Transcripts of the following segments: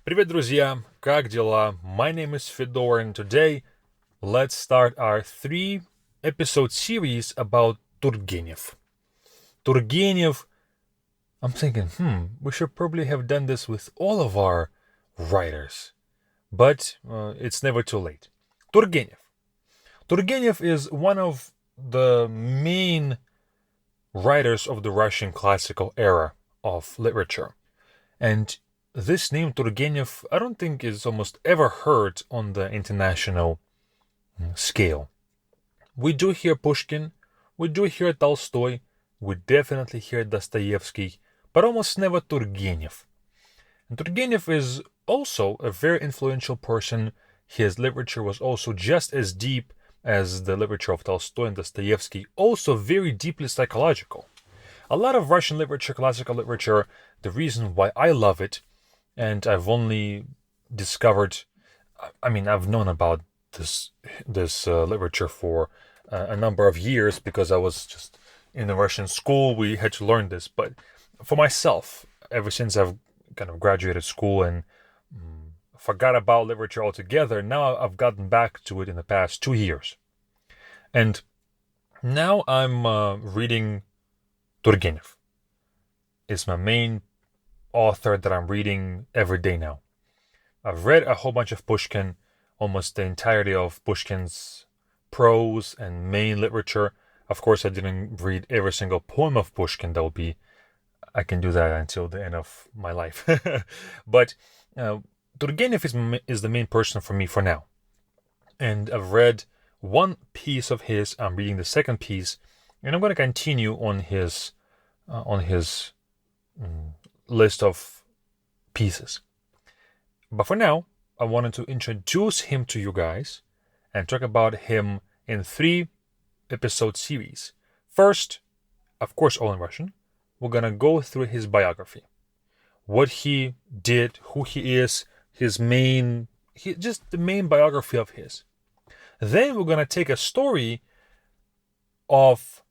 Привет, друзья! Как дела? My name is Fedor, and today let's start our 3-episode series about Turgenev. Turgenev, I'm thinking, we should probably have done this with all of our writers, but it's never too late. Turgenev. Turgenev is one of the main writers of the Russian classical era of literature, and this name Turgenev, I don't think is almost ever heard on the international scale. We do hear Pushkin, we do hear Tolstoy, we definitely hear Dostoevsky, but almost never Turgenev. And Turgenev is also a very influential person. His literature was also just as deep as the literature of Tolstoy and Dostoevsky, also very deeply psychological. A lot of Russian literature, classical literature, the reason why I love it, and I've only discovered, I've known about this literature for a number of years because I was just in the Russian school. We had to learn this, but for myself, ever since I've kind of graduated school and forgot about literature altogether, now I've gotten back to it in the past 2 years. And now I'm reading Turgenev. It's my main author that I'm reading every day now. I've read a whole bunch of Pushkin, almost the entirety of Pushkin's prose and main literature. Of course, I didn't read every single poem of Pushkin. I can do that until the end of my life. But Turgenev is the main person for me for now. And I've read one piece of his. I'm reading the second piece, and I'm going to continue on his list of pieces. But for now, I wanted to introduce him to you guys and talk about him in 3-episode series. First, of course, all in Russian, we're gonna go through his biography, what he did, who he is, just the main biography of his. Then we're gonna take a story of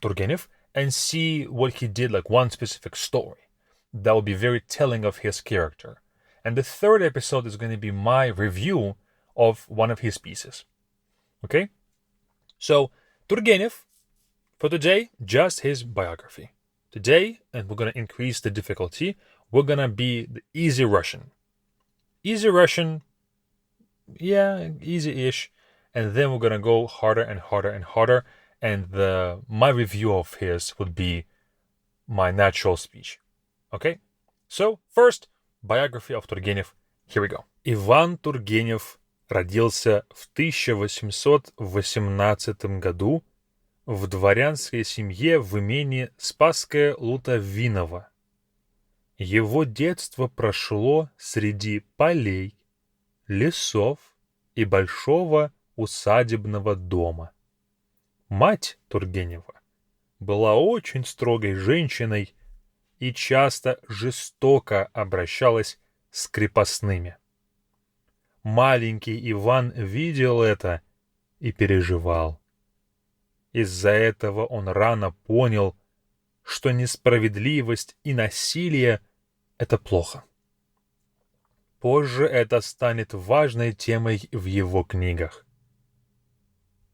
Turgenev and see what he did, like one specific story that will be very telling of his character. And the third episode is going to be my review of one of his pieces. Okay? So, Turgenev, for today, just his biography. Today, and we're going to increase the difficulty, we're going to be the easy Russian. Easy Russian, yeah, easy-ish. And then we're going to go harder and harder and harder. And my review of his would be my natural speech. Okay? So, first, biography of Turgenev. Here we go. Иван Тургенев родился в 1818 году в дворянской семье в имении Спасское-Лутовиново. Его детство прошло среди полей, лесов и большого усадебного дома. Мать Тургенева была очень строгой женщиной и часто жестоко обращалась с крепостными. Маленький Иван видел это и переживал. Из-за этого он рано понял, что несправедливость и насилие — это плохо. Позже это станет важной темой в его книгах.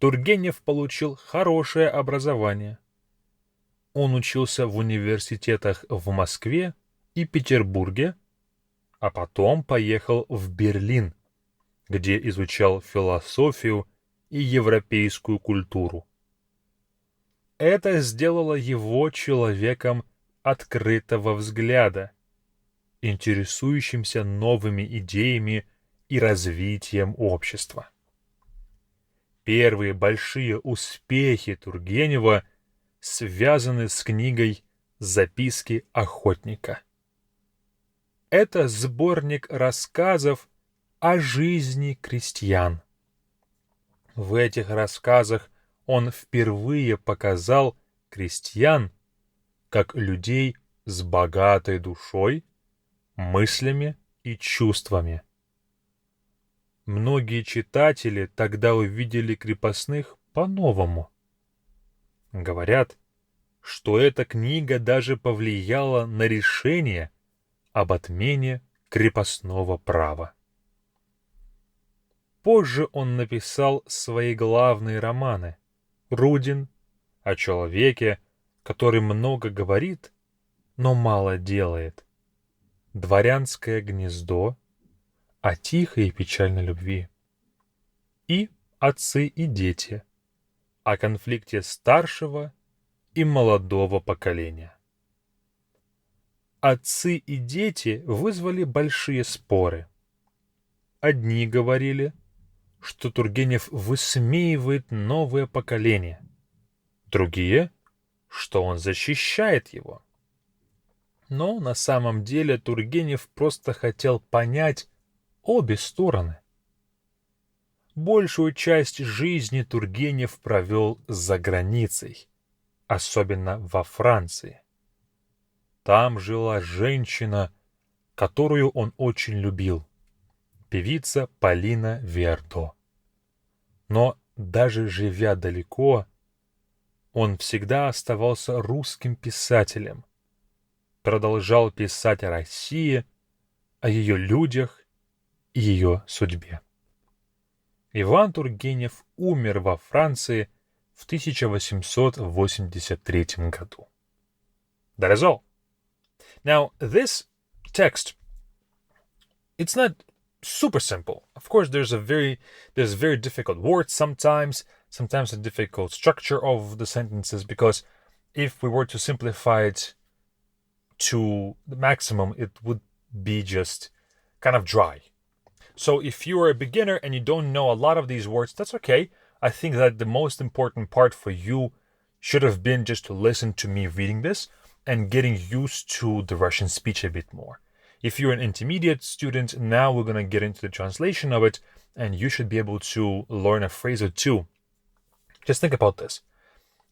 Тургенев получил хорошее образование. Он учился в университетах в Москве и Петербурге, а потом поехал в Берлин, где изучал философию и европейскую культуру. Это сделало его человеком открытого взгляда, интересующимся новыми идеями и развитием общества. Первые большие успехи Тургенева связаны с книгой «Записки охотника». Это сборник рассказов о жизни крестьян. В этих рассказах он впервые показал крестьян как людей с богатой душой, мыслями и чувствами. Многие читатели тогда увидели крепостных по-новому. Говорят, что эта книга даже повлияла на решение об отмене крепостного права. Позже он написал свои главные романы «Рудин», о человеке, который много говорит, но мало делает, «Дворянское гнездо», о тихой и печальной любви, и «Отцы и дети», о конфликте старшего и молодого поколения. Отцы и дети вызвали большие споры. Одни говорили, что Тургенев высмеивает новое поколение, другие, что он защищает его. Но на самом деле Тургенев просто хотел понять обе стороны. Большую часть жизни Тургенев провел за границей, особенно во Франции. Там жила женщина, которую он очень любил, певица Полина Вердо. Но даже живя далеко, он всегда оставался русским писателем, продолжал писать о России, о ее людях и ее судьбе. Иван Тургенев умер во Франции в 1883 году. That is all. Now, this text, it's not super simple. Of course, there's very difficult words sometimes a difficult structure of the sentences, because if we were to simplify it to the maximum, it would be just kind of dry. So if you're a beginner and you don't know a lot of these words, that's okay. I think that the most important part for you should have been just to listen to me reading this and getting used to the Russian speech a bit more. If you're an intermediate student, now we're going to get into the translation of it, and you should be able to learn a phrase or two. Just think about this.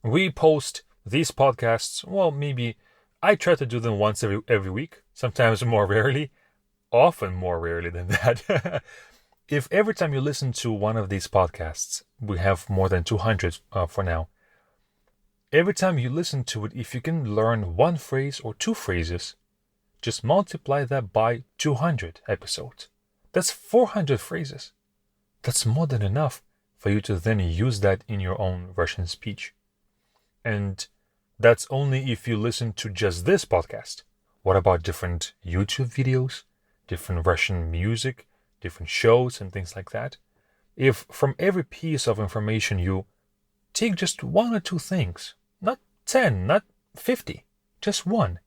We post these podcasts, well, maybe I try to do them once every week, sometimes more rarely, often more rarely than that. If every time you listen to one of these podcasts, we have more than 200 for now, every time you listen to it, if you can learn one phrase or two phrases, just multiply that by 200 episodes. That's 400 phrases. That's more than enough for you to then use that in your own Russian speech. And that's only if you listen to just this podcast. What about different YouTube videos, different Russian music, different shows and things like that? If from every piece of information you take just one or two things, not 10, not 50, just one,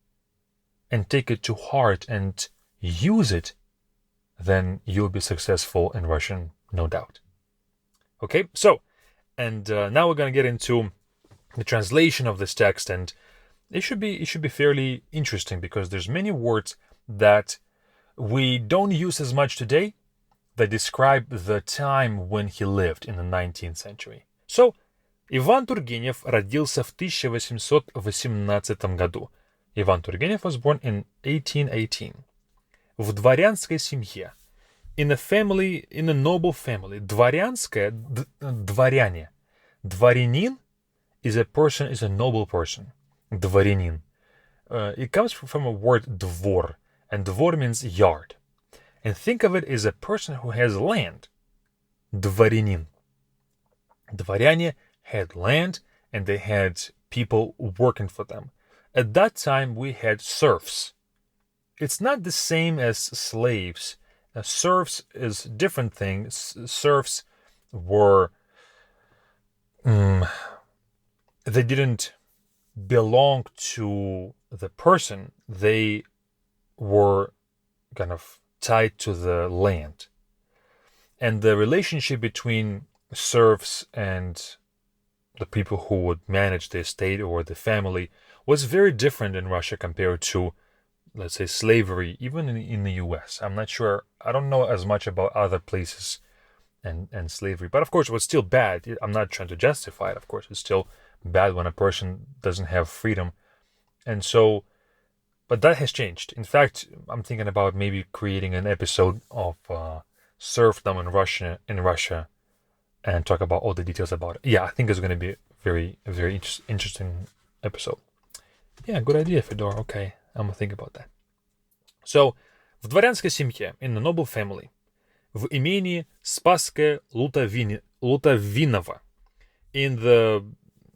and take it to heart and use it, then you'll be successful in Russian, no doubt. Okay, so, and now we're going to get into the translation of this text, and it should be fairly interesting, because there's many words that we don't use as much today that describe the time when he lived in the 19th century. So, Иван Тургенев родился в 1818 году. Иван Тургенев was born in 1818. В дворянской семье. In a noble family. Дворянская, дворяне. Дворянин is a noble person. Дворянин. It comes from a word двор, and двор means yard. And think of it as a person who has land. Дворянин. Дворяне had land, and they had people working for them. At that time, we had serfs. It's not the same as slaves. Serfs is a different thing. Serfs were... they didn't belong to the person. They were kind of tied to the land. And the relationship between serfs and the people who would manage the estate or the family was very different in Russia compared to, let's say, slavery, even in the US. I'm not sure. I don't know as much about other places and slavery. But of course, it was still bad. I'm not trying to justify it. Of course, it's still bad when a person doesn't have freedom. And so, but that has changed. In fact, I'm thinking about maybe creating an episode of serfdom in Russia, and talk about all the details about it. Yeah, I think it's going to be a very interesting episode. Yeah, good idea, Fedor. Okay, I'm going to think about that. So, В дворянской семье, in the noble family. В имении Спасское-Лутовиново. In the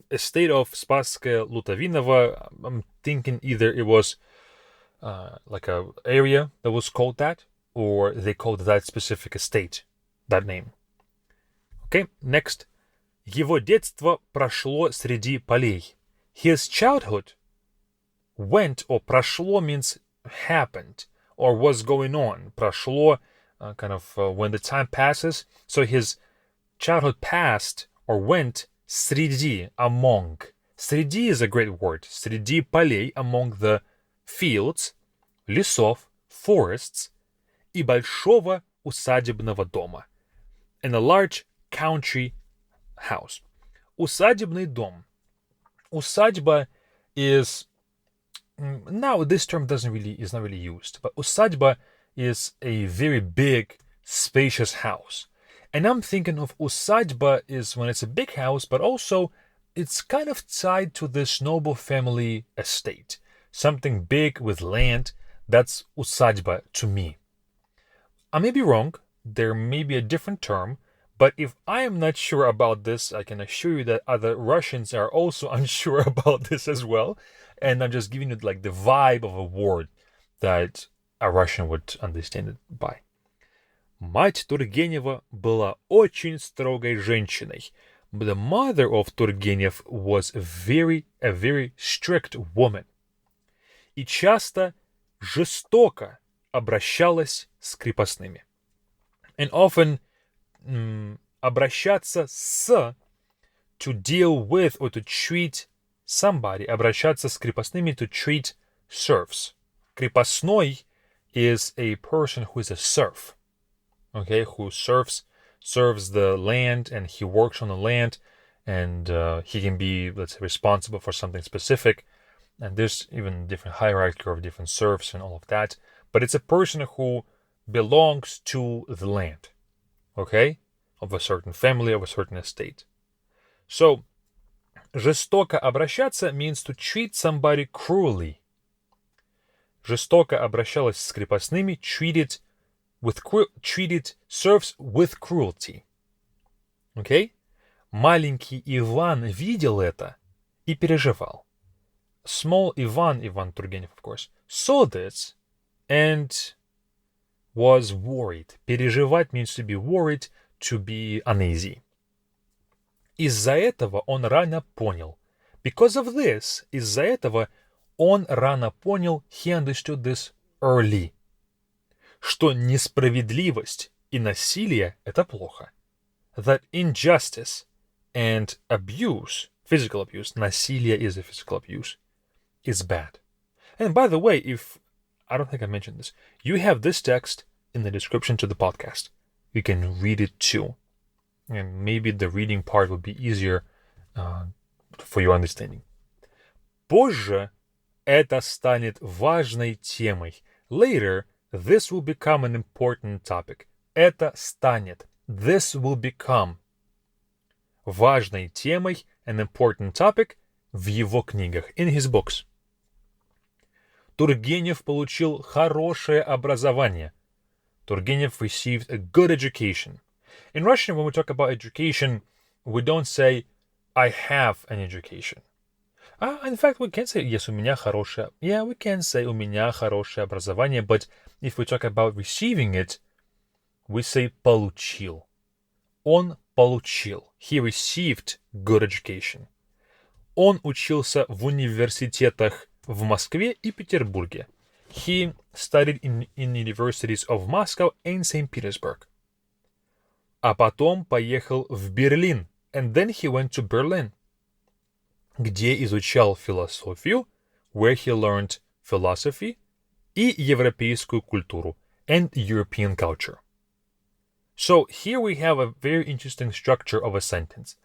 estate of Спасское-Лутовиново, I'm thinking either it was like a area that was called that, or they called that specific estate that name. Okay, next. Его детство прошло среди полей. His childhood went, or прошло means happened, or was going on. Прошло, when the time passes. So his childhood passed, or went, среди, among. Среди is a great word. Среди полей, among the fields, лесов, forests, и большого усадебного дома. In a large country house. Усадебный дом. Усадьба is, now this term is not really used, but усадьба is a very big, spacious house. And I'm thinking of усадьба is when it's a big house, but also it's kind of tied to this noble family estate. Something big with land, that's усадьба to me. I may be wrong, there may be a different term, but if I am not sure about this, I can assure you that other Russians are also unsure about this as well. And I'm just giving you like the vibe of a word that a Russian would understand it by. Мать Тургенева была очень строгой женщиной. The mother of Turgenev was a very strict woman. И часто жестоко обращалась с крепостными. And often обращаться с, to deal with or to treat somebody, обращаться с крепостными, to treat serfs. Крепостной is a person who is a serf, okay, who serves the land, and he works on the land, and he can be, let's say, responsible for something specific, and there's even different hierarchy of different serfs and all of that, but it's a person who belongs to the land, okay, of a certain family, of a certain estate. So, жестоко обращаться means to treat somebody cruelly. Жестоко обращалась с крепостными, treated serfs with cruelty. Okay? Маленький Иван видел это и переживал. Small Ivan Turgenev, of course, saw this and was worried. Переживать means to be worried, to be uneasy. Из-за этого он рано понял. Because of this, из-за этого он рано понял, he understood this early, что несправедливость и насилие – это плохо. That injustice and abuse, physical abuse, насилие is a physical abuse, is bad. And by the way, I don't think I mentioned this, you have this text in the description to the podcast. You can read it too. And maybe the reading part will be easier for your understanding. Позже это станет важной темой. Later, this will become an important topic. Это станет. This will become важной темой, an important topic, в его книгах, in his books. Тургенев получил хорошее образование. Turgenev received a good education. In Russian, when we talk about education, we don't say, I have an education. In fact, we can say, yes, у меня хорошее. Yeah, we can say, у меня хорошее образование, but if we talk about receiving it, we say получил. Он получил. He received good education. Он учился в университетах в Москве и Петербурге. He studied in universities of Moscow and St. Petersburg. А потом поехал в Берлин. And then he went to Berlin, где изучал философию, where he learned philosophy, и европейскую культуру, and European culture. So here we have a very interesting structure of a sentence.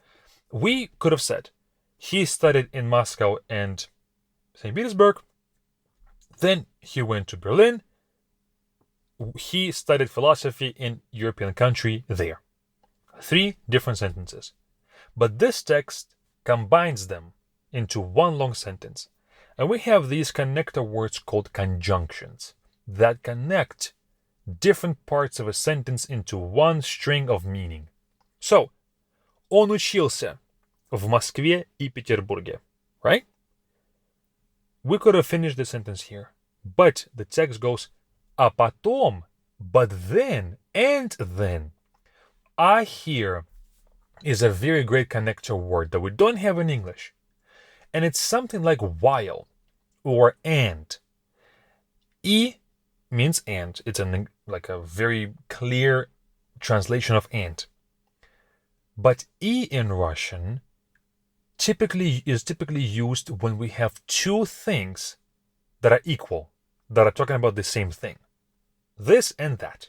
We could have said, he studied in Moscow and St. Petersburg, then he went to Berlin, he studied philosophy in European country there. 3 different sentences. But this text combines them into one long sentence. And we have these connector words called conjunctions. that connect different parts of a sentence into one string of meaning. So, он учился в Москве и Петербурге, right? We could have finished the sentence here, but the text goes, а потом, but then, and then. А here is a very great connector word that we don't have in English. And it's something like while or and. И means and. It's like a very clear translation of and. But и in Russian is typically used when we have two things that are equal, that are talking about the same thing. This and that.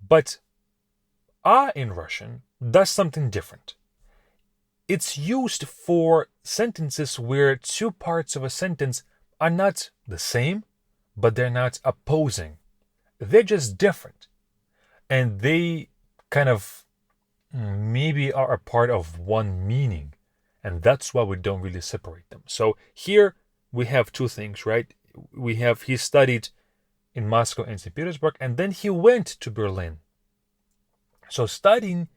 But а in Russian does something different. It's used for sentences where two parts of a sentence are not the same, but they're not opposing. They're just different. And they kind of maybe are a part of one meaning. And that's why we don't really separate them. So here we have two things, right? He studied in Moscow and St. Petersburg, and then he went to Berlin. So studying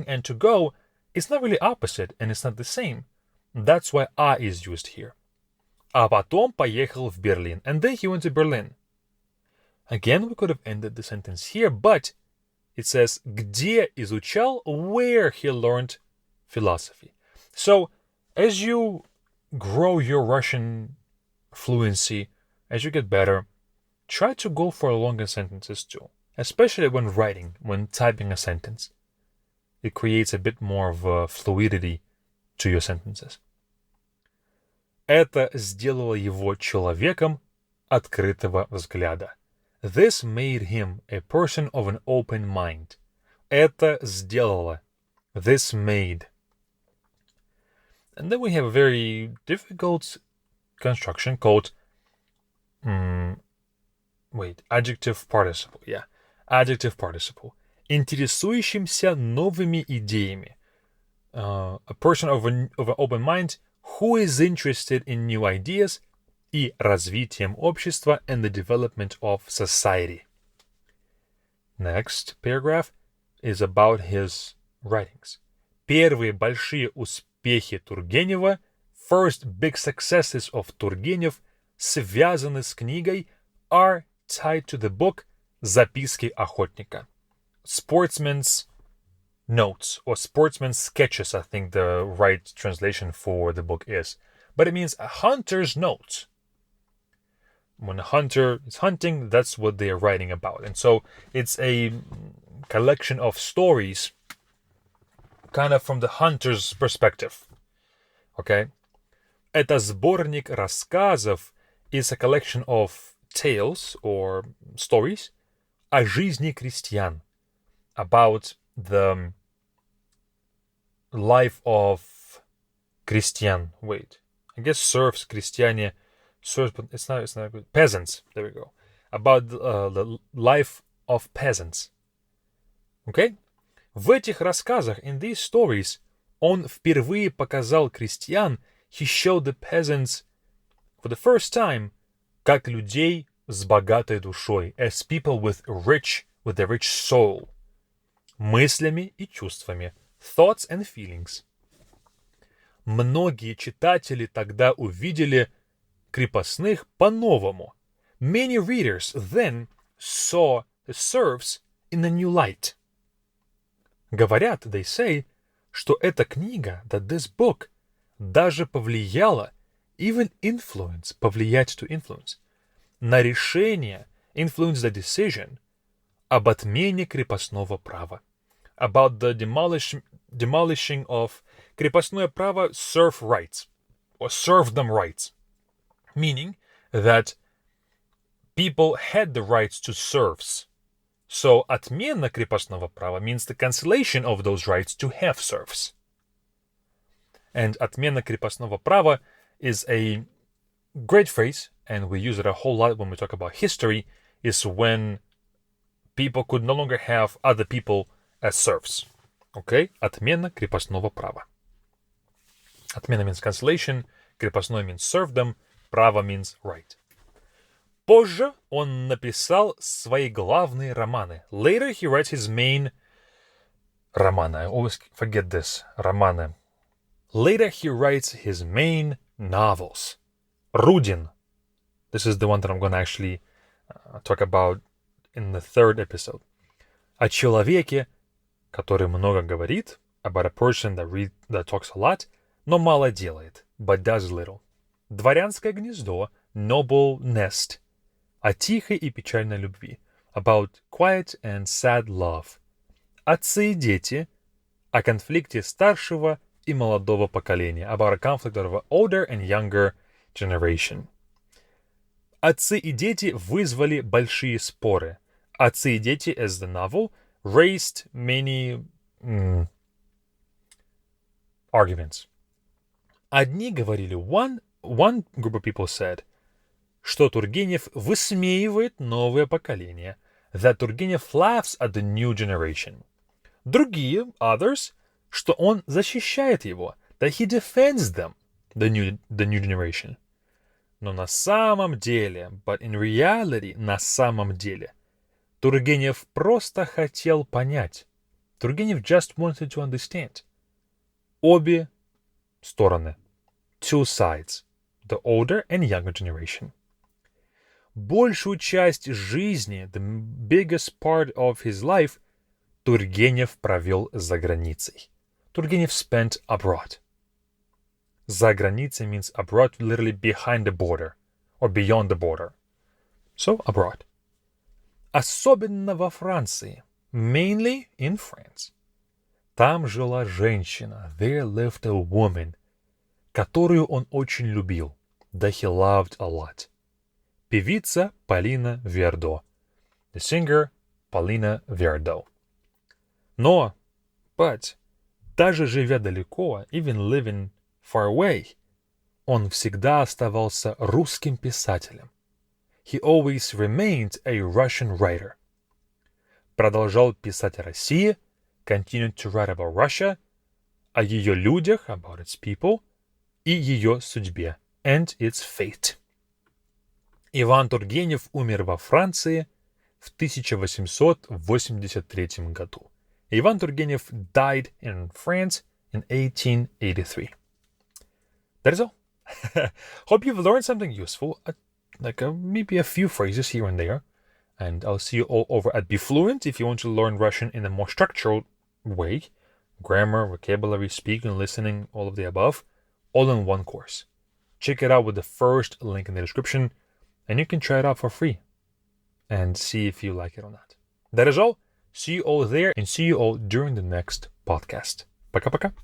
and to go is not really opposite, and it's not the same. That's why а is used here. А потом поехал в Берлин. And then he went to Berlin. Again, we could have ended the sentence here, but it says где изучал, where he learned philosophy. So as you grow your Russian fluency, as you get better, try to go for longer sentences too. Especially when writing, when typing a sentence. It creates a bit more of a fluidity to your sentences. Это сделало его человеком открытого взгляда. This made him a person of an open mind. Это сделало. This made. And then we have a very difficult construction called adjective participle. Yeah. Adjective participle. Интересующимся новыми идеями. A person of an open mind who is interested in new ideas и развитием общества and the development of society. Next paragraph is about his writings. Первые большие успехи Тургенева, first big successes of Turgenev, связаны с книгой, are tied to the book Записки охотника. Sportsman's notes, or sportsman's sketches, I think the right translation for the book is. But it means a hunter's notes. When a hunter is hunting, that's what they are writing about. And so it's a collection of stories kind of from the hunter's perspective. Okay? Это сборник рассказов is a collection of tales or stories о жизни крестьян, about the life of крестьян. Wait, I guess serfs, крестьяне, serfs, but it's not good. Peasants, there we go. About the life of peasants. Okay? В этих рассказах, in these stories, он впервые показал крестьян, he showed the peasants for the first time, как людей с богатой душой, as people with a rich soul, мыслями и чувствами, thoughts and feelings. Многие читатели тогда увидели крепостных по-новому. Many readers then saw the serfs in a new light. Говорят, they say, что эта книга, that this book, даже повлияла, even influence, повлиять to influence, на решение, influence the decision, об отмене крепостного права. About the demolishing of крепостное право, serf rights, or serfdom rights. Meaning that people had the rights to serfs. So отмена крепостного права means the cancellation of those rights to have serfs. And отмена крепостного права is a great phrase, and we use it a whole lot when we talk about history, is when people could no longer have other people as serfs. Okay? Отмена крепостного права. Отмена means cancellation, крепостной means serfdom, право means right. Позже он написал свои главные романы. Later he writes his main романы. I always forget this. Романы. Later he writes his main novels. Рудин. This is the one that I'm going to actually talk about in the third episode. О человеке, который много говорит, about a person that talks a lot, но мало делает, but does little. Дворянское гнездо, noble nest, о тихой и печальной любви, about quiet and sad love. Отцы и дети, о конфликте старшего и молодого поколения, about a conflict of an older and younger generation. Отцы и дети вызвали большие споры. Отцы и дети, as the novel, raised many arguments. Одни говорили, one group of people said, что Тургенев высмеивает новое поколение, that Turgenev laughs at the new generation. Другие, others, что он защищает его, that he defends them, the new generation. Но на самом деле, but in reality, на самом деле, Тургенев просто хотел понять. Turgenev just wanted to understand. Обе стороны. Two sides. The older and younger generation. Большую часть жизни, the biggest part of his life, Тургенев провел за границей. Turgenev spent abroad. За границей means abroad, literally behind the border or beyond the border. So, abroad. Особенно во Франции. Mainly in France. Там жила женщина. There lived a woman, которую он очень любил. That he loved a lot. Певица Полина Вердо. The singer Полина Вердо. But, даже живя далеко, even living far away, он всегда оставался русским писателем. He always remained a Russian writer. Продолжал писать о России, continued to write about Russia, о ее людях, about its people, и ее судьбе, and its fate. Иван Тургенев умер во Франции в 1883 году. Иван Тургенев died in France in 1883. That is all. Hope you've learned something useful, maybe a few phrases here and there. And I'll see you all over at Be Fluent if you want to learn Russian in a more structured way. Grammar, vocabulary, speaking, listening, all of the above, all in one course. Check it out with the first link in the description, and you can try it out for free and see if you like it or not. That is all. See you all there, and see you all during the next podcast. Пока-пока.